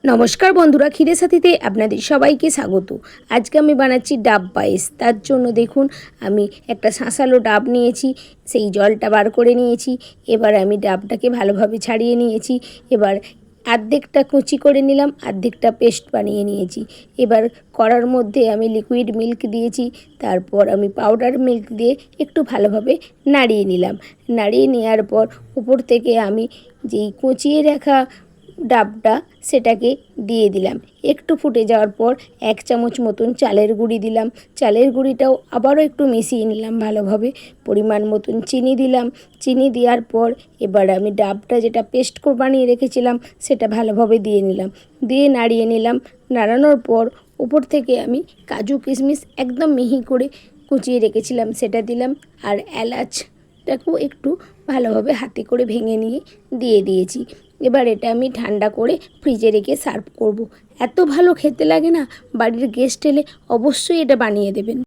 নমস্কার বন্ধুরা, ক্ষীরের সাথীতে আপনাদের সবাইকে স্বাগত। আজকে আমি বানাচ্ছি ডাব পায়েস। তার জন্য দেখুন আমি একটা শাঁসালো ডাব নিয়েছি, সেই জলটা বার করে নিয়েছি। এবার আমি ডাবটাকে ভালোভাবে ছাড়িয়ে নিয়েছি। এবার অর্ধেকটা কুচি করে নিলাম, অর্ধেকটা পেস্ট বানিয়ে নিয়েছি। এবার কড়ার মধ্যে আমি লিকুইড মিল্ক দিয়েছি, তারপর আমি পাউডার মিল্ক দিয়ে একটু ভালোভাবে নাড়িয়ে নিলাম। নাড়িয়ে নেওয়ার পর উপর থেকে আমি যেই কুচিয়ে রাখা ডাবটা সেটাকে দিয়ে দিলাম। একটু ফুটে যাওয়ার পর 1 চামচ মতন চালের গুঁড়ি দিলাম। চালের গুঁড়িটাও আবারও একটু মিশিয়ে নিলাম ভালোভাবে। পরিমাণ মতন চিনি দিলাম। চিনি দেওয়ার পর এবার আমি ডাবটা যেটা পেস্ট করে বানিয়ে রেখেছিলাম সেটা ভালোভাবে দিয়ে নিলাম। দিয়ে নাড়িয়ে নিলাম। নাড়ানোর পর উপর থেকে আমি কাজু কিশমিশ একদম মিহি করে কুচিয়ে রেখেছিলাম সেটা দিলাম। আর এলাচটাকেও একটু ভালোভাবে হাতে করে ভেঙে নিয়ে দিয়ে দিয়েছি। এবার এটা আমি ঠান্ডা করে ফ্রিজে রেখে সার্ভ করব। এত ভালো খেতে লাগে না, বাড়ির গেস্ট এলে অবশ্যই এটা বানিয়ে দেবেন।